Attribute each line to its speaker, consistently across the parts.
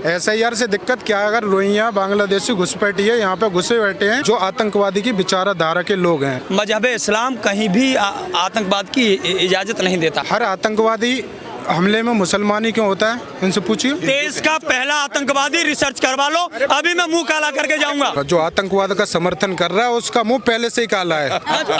Speaker 1: SIR से दिक्कत क्या है? अगर रोहिंग्या बांग्लादेशी घुसपैठी है, यहाँ पे घुसे बैठे हैं जो आतंकवादी की विचारधारा के लोग हैं।
Speaker 2: मजहब इस्लाम कहीं भी आतंकवाद की इजाजत नहीं देता।
Speaker 1: हर आतंकवादी हमले में मुसलमानी क्यों होता है, इनसे पूछिए।
Speaker 2: देश का पहला आतंकवादी रिसर्च करवा लो, अभी मैं मुंह काला करके जाऊंगा।
Speaker 1: जो आतंकवाद का समर्थन कर रहा है उसका मुंह पहले से ही काला है।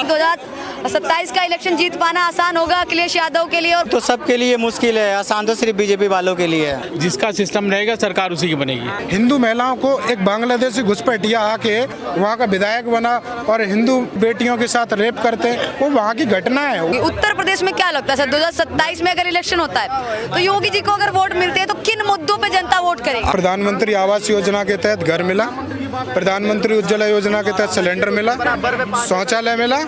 Speaker 3: 2027 का इलेक्शन जीत पाना आसान होगा अखिलेश यादव के लिए? और
Speaker 4: तो सबके लिए मुश्किल है, आसान तो सिर्फ बीजेपी वालों के लिए है।
Speaker 5: जिसका सिस्टम रहेगा सरकार उसी की बनेगी।
Speaker 1: हिंदू महिलाओं को एक बांग्लादेशी घुसपैठिया आके वहाँ का विधायक बना और हिंदू बेटियों के साथ रेप करते, वो वहाँ की घटना है।
Speaker 3: उत्तर प्रदेश में क्या लगता है सर, 2027 में अगर इलेक्शन होता है तो योगी जी को अगर वोट मिलते हैं तो किन मुद्दों पे जनता वोट करेगी?
Speaker 1: प्रधानमंत्री आवास योजना के तहत घर मिला, प्रधानमंत्री उज्ज्वला योजना के तहत सिलेंडर मिला, शौचालय मिला।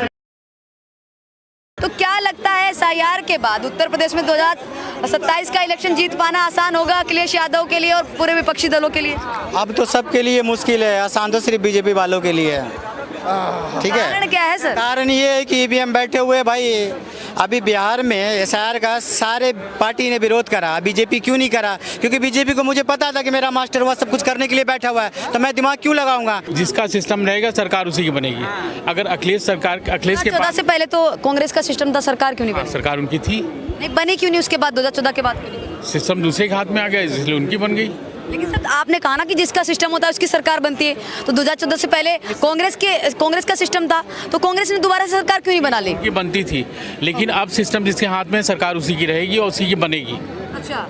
Speaker 3: तो क्या लगता है SIR के बाद उत्तर प्रदेश में 2027 का इलेक्शन जीत पाना आसान होगा अखिलेश यादव के लिए और पूरे विपक्षी दलों के लिए?
Speaker 4: अब तो सबके लिए मुश्किल है, आसान तो सिर्फ बीजेपी वालों के लिए है। ठीक है,
Speaker 3: कारण क्या है सर?
Speaker 4: कारण ये है कि ईवीएम बैठे हुए भाई। अभी बिहार में SIR का सारे पार्टी ने विरोध करा, बीजेपी क्यों नहीं करा? क्योंकि बीजेपी को मुझे पता था कि मेरा मास्टर वह सब कुछ करने के लिए बैठा हुआ है, तो मैं दिमाग क्यों लगाऊंगा?
Speaker 5: जिसका सिस्टम रहेगा सरकार उसी की बनेगी। अगर अखिलेश के
Speaker 3: 2014 से पहले तो कांग्रेस का सिस्टम था, सरकार क्यों नहीं बनी?
Speaker 5: सरकार उनकी थी,
Speaker 3: नहीं बनी क्यों नहीं उसके बाद? 2014 के बाद क्यों नहीं बनी?
Speaker 5: सिस्टम दूसरे के हाथ में आ गया इसलिए उनकी बन गई।
Speaker 3: लेकिन सर आपने कहा ना कि जिसका सिस्टम होता है उसकी सरकार बनती है, तो 2014 से पहले कांग्रेस का सिस्टम था, तो कांग्रेस ने दोबारा से सरकार क्यों नहीं बना ली?
Speaker 5: उनकी बनती थी, लेकिन अब सिस्टम जिसके हाथ में सरकार उसी की रहेगी और उसी की बनेगी।
Speaker 3: अच्छा,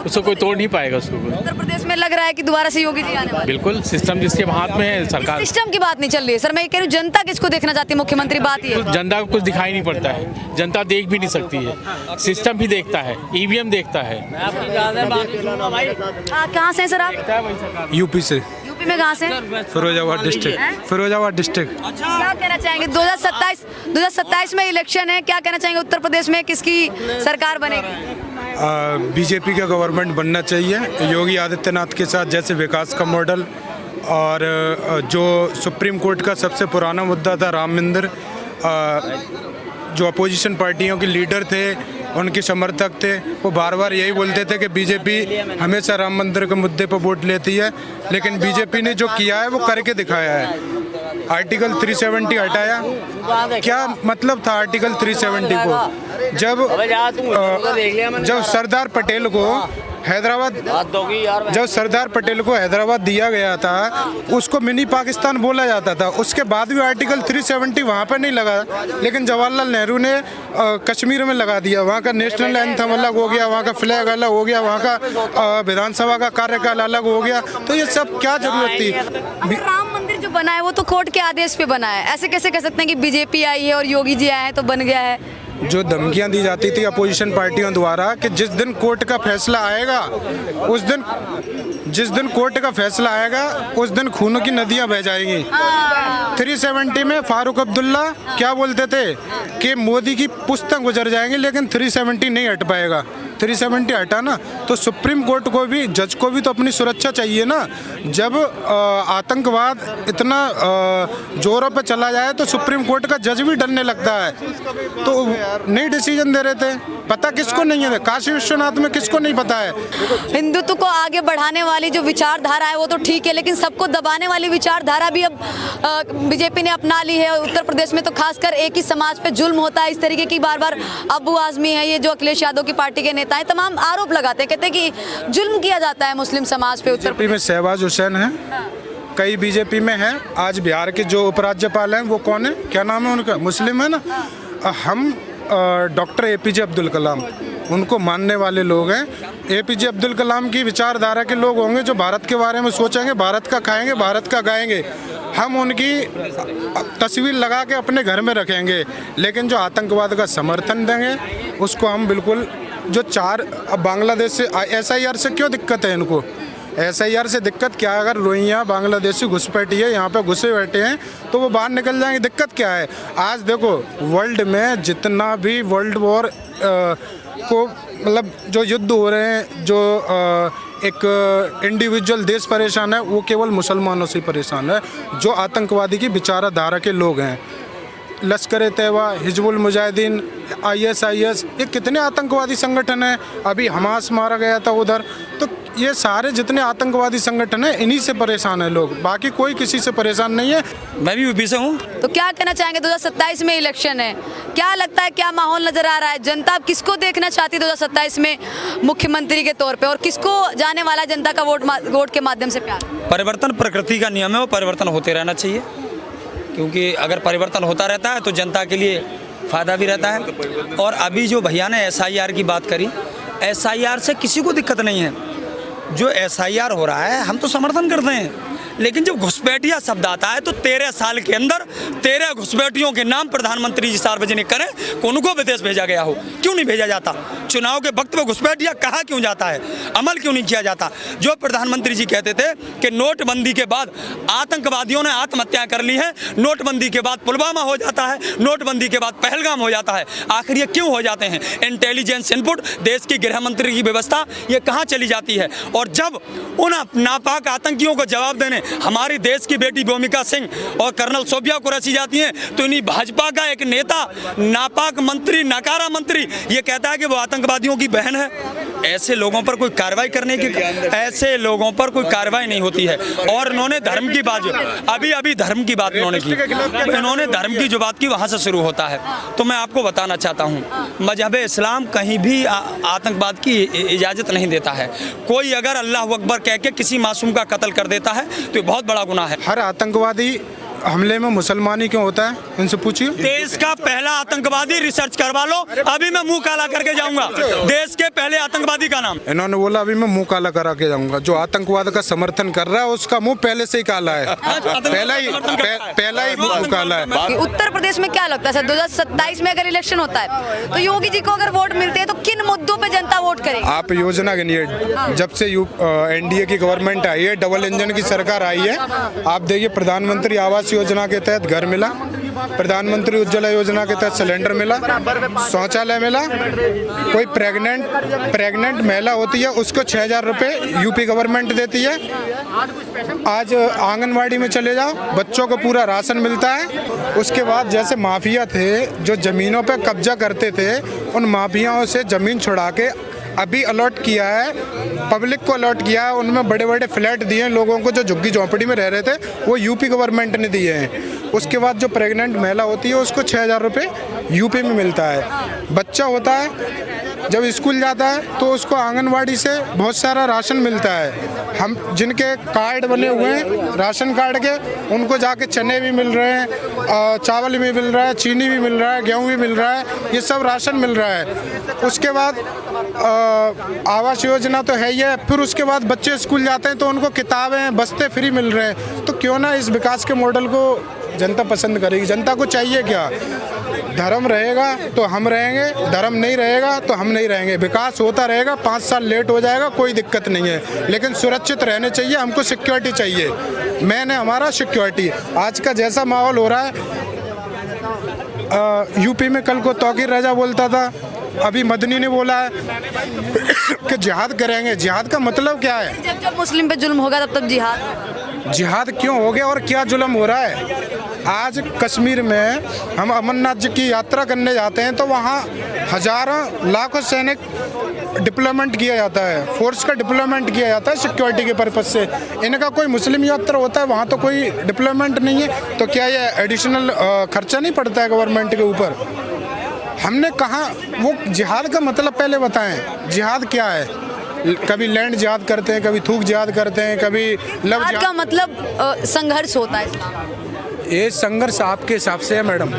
Speaker 5: उसको कोई तोड़ नहीं पाएगा उसको।
Speaker 3: उत्तर प्रदेश में लग रहा है कि दोबारा से योगी जी आने वाले।
Speaker 5: बिल्कुल, सिस्टम जिसके हाथ में है सरकार।
Speaker 3: सिस्टम की बात नहीं चल रही है सर, मैं ये कह रही हूँ जनता किसको देखना चाहती है, मुख्यमंत्री बात ये है।
Speaker 5: जनता को कुछ दिखाई नहीं पड़ता है, जनता देख भी नहीं सकती है, सिस्टम भी देखता है, ईवीएम देखता है।
Speaker 3: कहाँ से हैं सर आप?
Speaker 1: यूपी से।
Speaker 3: यूपी में कहाँ से?
Speaker 1: फिरोजाबाद डिस्ट्रिक्ट। फिरोजाबाद डिस्ट्रिक्ट।
Speaker 3: क्या कहना चाहेंगे 2027 में इलेक्शन है, क्या कहना चाहेंगे उत्तर प्रदेश में किसकी सरकार बनेगी?
Speaker 1: बीजेपी का गवर्नमेंट बनना चाहिए योगी आदित्यनाथ के साथ, जैसे विकास का मॉडल और जो सुप्रीम कोर्ट का सबसे पुराना मुद्दा था राम मंदिर, जो अपोजिशन पार्टियों के लीडर थे उनके समर्थक थे, वो बार बार यही बोलते थे कि बीजेपी हमेशा राम मंदिर के मुद्दे पर वोट लेती है, लेकिन बीजेपी ने जो किया है वो करके दिखाया है। आर्टिकल 370 हटाया, क्या मतलब था आर्टिकल 370 को? जब सरदार पटेल को हैदराबाद दिया गया था, उसको मिनी पाकिस्तान बोला जाता था, उसके बाद भी आर्टिकल 370 वहाँ पर नहीं लगा, लेकिन जवाहरलाल नेहरू ने कश्मीर में लगा दिया। वहाँ का नेशनल एंथम अलग हो गया, वहाँ का फ्लैग अलग हो गया, वहाँ का विधानसभा का कार्यकाल अलग हो गया, तो ये सब क्या जरूरत थी?
Speaker 3: राम मंदिर जो बना है वो तो कोर्ट के आदेश पे बना है, ऐसे कैसे कह सकते हैं कि बीजेपी आई है और योगी जी आए हैं तो बन गया है?
Speaker 1: जो धमकियां दी जाती थी अपोजिशन पार्टियों द्वारा कि जिस दिन कोर्ट का फैसला आएगा उस दिन खून की नदियां बह जाएंगी। 370 में फारूक अब्दुल्ला क्या बोलते थे कि मोदी की पुश्तें गुजर जाएंगी, लेकिन 370 नहीं हट पाएगा। 370 हटा ना, तो सुप्रीम कोर्ट को भी, जज को भी तो अपनी सुरक्षा चाहिए ना। जब आतंकवाद इतना जोरों पे चला जाए तो सुप्रीम कोर्ट का जज भी डरने लगता है, तो नहीं डिसीजन दे रहे थे। पता किसको नहीं है? काशी विश्वनाथ में किसको नहीं पता है?
Speaker 3: हिंदुत्व को आगे बढ़ाने वाली जो विचारधारा है वो तो ठीक है, लेकिन सबको दबाने वाली विचारधारा भी अब बीजेपी ने अपना ली है। उत्तर प्रदेश में तो खासकर एक ही समाज पे जुल्म होता है, इस तरीके की बार बार अबू आजमी है, ये जो अखिलेश यादव की पार्टी के नेता है, तमाम आरोप लगाते हैं, कहते हैं कि जुल्म किया जाता है मुस्लिम समाज पे। उत्तर
Speaker 1: बीजेपी में शहबाज हुसैन है, कई बीजेपी में है। आज बिहार के जो उपराज्यपाल हैं वो कौन है, क्या नाम है उनका? मुस्लिम है ना। हम डॉक्टर APJ अब्दुल कलाम, उनको मानने वाले लोग हैं। APJ अब्दुल कलाम की विचारधारा के लोग होंगे जो भारत के बारे में सोचेंगे, भारत का खाएंगे, भारत का गाएंगे। हम उनकी तस्वीर लगा के अपने घर में रखेंगे, लेकिन जो आतंकवाद का समर्थन देंगे उसको हम बिल्कुल, जो बांग्लादेश से SIR से क्यों दिक्कत है इनको? SIR से दिक्कत क्या है? अगर रोहिंग्या बांग्लादेशी घुसपैठी है, यहाँ पे घुसे बैठे हैं, तो वो बाहर निकल जाएंगे। दिक्कत क्या है? आज देखो वर्ल्ड में जितना भी वर्ल्ड वॉर को मतलब जो युद्ध हो रहे हैं, जो एक इंडिविजुअल देश परेशान है, वो केवल मुसलमानों से परेशान है, जो आतंकवादी की विचारधारा के लोग हैं। लश्कर तैयबा, हिजबुल मुजाहिदीन, ISIS, ये कितने आतंकवादी संगठन हैं। अभी हमास मारा गया था उधर। तो ये सारे जितने आतंकवादी संगठन हैं इन्हीं से परेशान हैं लोग, बाकी कोई किसी से परेशान नहीं है।
Speaker 2: मैं भी यूपी से हूँ।
Speaker 3: तो क्या कहना चाहेंगे, 2027 में इलेक्शन है, क्या लगता है, क्या माहौल नजर आ रहा है? जनता किसको देखना चाहती है 2027 में मुख्यमंत्री के तौर पे, और किसको जाने वाला जनता का वोट के माध्यम से प्यार?
Speaker 2: परिवर्तन प्रकृति का नियम है, वो परिवर्तन होते रहना चाहिए, क्योंकि अगर परिवर्तन होता रहता है तो जनता के लिए फ़ायदा भी रहता है। और अभी जो भैया ने SIR की बात करी, SIR से किसी को दिक्कत नहीं है। जो SIR हो रहा है हम तो समर्थन करते हैं, लेकिन जब घुसपैठिया शब्द आता है तो 13 साल के अंदर 13 घुसपैठियों के नाम प्रधानमंत्री जी सार्वजनिक करें कि उनको विदेश भेजा गया हो। क्यों नहीं भेजा जाता? चुनाव के वक्त में घुसपैठिया कहा क्यों जाता है? अमल क्यों नहीं किया जाता? जो प्रधानमंत्री जी कहते थे कि नोटबंदी के बाद आतंकवादियों ने आत्महत्या कर ली है, नोटबंदी के बाद पुलवामा हो जाता है, नोटबंदी के बाद पहलगाम हो जाता है, आखिर ये क्यों हो जाते हैं? इंटेलिजेंस इनपुट, देश की गृह मंत्री की व्यवस्था, ये कहाँ चली जाती है? और जब उन नापाक आतंकियों को जवाब देने हमारी देश की बेटी भूमिका सिंह और कर्नल सोबिया को रची जाती हैं, तो इन्हीं भाजपा का एक नेता, नापाक मंत्री, नकारा मंत्री, ये कहता है कि वो आतंकवादियों की बहन है। ऐसे लोगों पर कोई कार्रवाई करने की, ऐसे लोगों पर कोई कार्रवाई नहीं होती है। और उन्होंने धर्म की बात, अभी धर्म की बात उन्होंने की, इन्होंने धर्म की जो बात की वहाँ से शुरू होता है। तो मैं आपको बताना चाहता हूँ, मजहब इस्लाम कहीं भी आतंकवाद की इजाज़त नहीं देता है। कोई अगर अल्लाह अकबर कह के किसी मासूम का कत्ल कर देता है तो ये बहुत बड़ा गुनाह है।
Speaker 1: हर आतंकवादी हमले में मुसलमानी क्यों होता है, इनसे पूछिए।
Speaker 2: देश का पहला आतंकवादी रिसर्च करवा लो, अभी मैं मुंह काला करके जाऊंगा। देश के पहले आतंकवादी का नाम
Speaker 1: इन्होंने बोला, अभी मैं मुंह काला करा के जाऊंगा। जो आतंकवाद का समर्थन कर रहा है उसका मुंह पहले से ही काला है, पहला ही मुंह काला है।
Speaker 3: उत्तर प्रदेश में क्या लगता है सर, 2027 में अगर इलेक्शन होता है तो योगी जी को अगर वोट मिलते हैं तो किन मुद्दों पे जनता वोट करेगी?
Speaker 1: आप योजना गिनिए, जब से NDA की गवर्नमेंट आई है, डबल इंजन की सरकार आई है, आप देखिए प्रधानमंत्री आवास योजना के तहत घर मिला, प्रधानमंत्री उज्ज्वला योजना के तहत सिलेंडर मिला, शौचालय मिला। कोई प्रेग्नेंट महिला होती है उसको 6,000 रुपये यूपी गवर्नमेंट देती है। आज आंगनवाड़ी में चले जाओ, बच्चों को पूरा राशन मिलता है। उसके बाद जैसे माफिया थे जो ज़मीनों पर कब्जा करते थे, उन माफियाओं से ज़मीन छुड़ा के अभी अलॉट किया है, पब्लिक को अलॉट किया है। उनमें बड़े बड़े फ्लैट दिए हैं लोगों को, जो झुग्गी झोंपड़ी में रह रहे थे वो यूपी गवर्नमेंट ने दिए हैं। उसके बाद जो प्रेग्नेंट महिला होती है उसको 6,000 रुपये यूपी में मिलता है। बच्चा होता है जब स्कूल जाता है तो उसको आंगनवाड़ी से बहुत सारा राशन मिलता है। हम जिनके कार्ड बने हुए हैं राशन कार्ड के, उनको जाके चने भी मिल रहे हैं, चावल भी मिल रहा है, चीनी भी मिल रहा है, गेहूँ भी मिल रहा है, ये सब राशन मिल रहा है। उसके बाद आवास योजना तो है ही है। फिर उसके बाद बच्चे स्कूल जाते हैं तो उनको किताबें, बस्ते फ्री मिल रहे हैं। तो क्यों ना इस विकास के मॉडल को जनता पसंद करेगी। जनता को चाहिए क्या? धर्म रहेगा तो हम रहेंगे, धर्म नहीं रहेगा तो हम नहीं रहेंगे। विकास होता रहेगा, 5 साल लेट हो जाएगा, कोई दिक्कत नहीं है, लेकिन सुरक्षित रहने चाहिए। हमको सिक्योरिटी चाहिए, मैंने हमारा सिक्योरिटी। आज का जैसा माहौल हो रहा है, यूपी में कल को तौकीर रजा बोलता था, अभी मदनी ने बोला है कि जिहाद करेंगे। जिहाद का मतलब क्या है?
Speaker 3: जब जब मुस्लिम पे जुल्म होगा तब जिहाद।
Speaker 1: जिहाद क्यों हो गया और क्या जुल्म हो रहा है? आज कश्मीर में हम अमरनाथ जी की यात्रा करने जाते हैं तो वहाँ हजारों लाखों सैनिक डिप्लॉयमेंट किया जाता है, फोर्स का डिप्लॉयमेंट किया जाता है सिक्योरिटी के पर्पज से। इनका कोई मुस्लिम यात्रा होता है वहाँ तो कोई डिप्लॉयमेंट नहीं है, तो क्या ये एडिशनल खर्चा नहीं पड़ता है गवर्नमेंट के ऊपर? हमने कहा वो जिहाद का मतलब पहले बताएं, जिहाद क्या है? कभी लैंड जिहाद करते हैं, कभी थूक जिहाद करते हैं, कभी लव
Speaker 3: जिहाद का मतलब संघर्ष होता है इस्लाम।
Speaker 1: ये संघर्ष आपके हिसाब से है मैडम,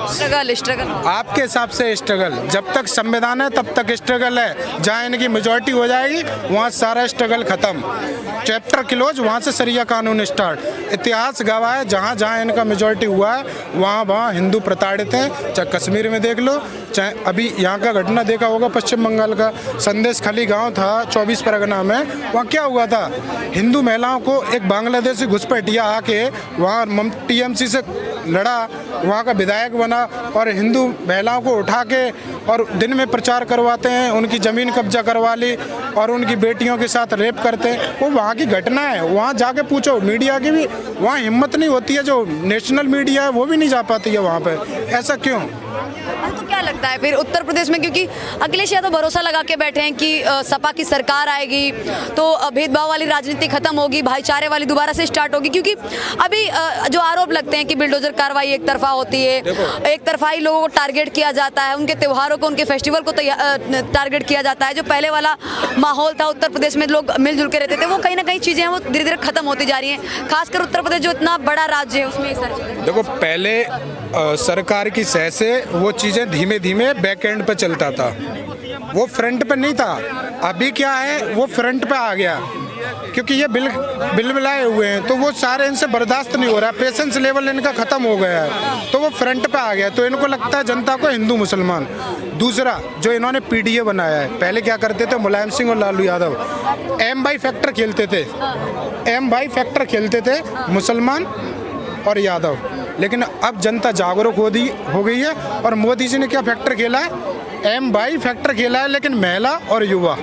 Speaker 3: स्ट्रगल
Speaker 1: आपके हिसाब से स्ट्रगल। जब तक संविधान है तब तक स्ट्रगल है, जहाँ इनकी मेजॉरिटी हो जाएगी वहाँ सारा स्ट्रगल खत्म। चैप्टर क्लोज, वहाँ से शरिया कानून स्टार्ट। इतिहास गवाह है, जहाँ जहाँ इनका मेजॉरिटी हुआ है वहाँ हिंदू प्रताड़ित हैं। चाहे कश्मीर में देख लो, चाहे अभी यहाँ का घटना देखा होगा पश्चिम बंगाल का, संदेश खाली गाँव था 24 परगना में, वहाँ क्या हुआ था? हिंदू महिलाओं को एक बांग्लादेशी घुसपैठिया आके वहाँ TMC से लड़ा, वहाँ का विधायक बना और हिंदू महिलाओं को उठा के और दिन में प्रचार करवाते हैं, उनकी ज़मीन कब्जा करवा ली और उनकी बेटियों के साथ रेप करते हैं। वो वहाँ की घटना है, वहाँ जाके पूछो। मीडिया की भी वहाँ हिम्मत नहीं होती है, जो नेशनल मीडिया है वो भी नहीं जा पाती है वहाँ पे। ऐसा क्यों?
Speaker 3: तो क्या लगता है फिर उत्तर प्रदेश में, क्योंकि अखिलेश यादव भरोसा लगा के बैठे हैं कि सपा की सरकार आएगी तो भेदभाव वाली राजनीति खत्म होगी, भाईचारे वाली दोबारा से स्टार्ट होगी, क्योंकि अभी जो आरोप लगते हैं कि बिल्डोजर कार्रवाई एक तरफा होती है, एक तरफा ही लोगों को टारगेट किया जाता है, उनके त्योहारों को, उनके फेस्टिवल को टारगेट किया जाता है। जो पहले वाला माहौल था उत्तर प्रदेश में, लोग मिलजुल के रहते थे, वो कहीं ना कहीं चीज़ें हैं वो धीरे धीरे खत्म होती जा रही हैं, खासकर उत्तर प्रदेश जो इतना बड़ा राज्य है उसमें।
Speaker 1: देखो पहले सरकार की सह से वो चीज़ें धीमे धीमे बैक एंड पे चलता था, वो फ्रंट पे नहीं था। अभी क्या है, वो फ्रंट पे आ गया, क्योंकि ये बिल मिलाए हुए हैं तो वो सारे इनसे बर्दाश्त नहीं हो रहा, पेशेंस लेवल इनका ख़त्म हो गया है, तो वो फ्रंट पे आ गया। तो इनको लगता है जनता को हिंदू मुसलमान। दूसरा जो इन्होंने पीडीए बनाया है, पहले क्या करते थे मुलायम सिंह और Lalu Yadav M by factor खेलते थे, एम बाई फैक्टर खेलते थे मुसलमान और यादव। लेकिन अब जनता जागरूक हो गई है और मोदी जी ने क्या फैक्टर खेला है, एम बाई फैक्टर खेला है, लेकिन महिला और युवा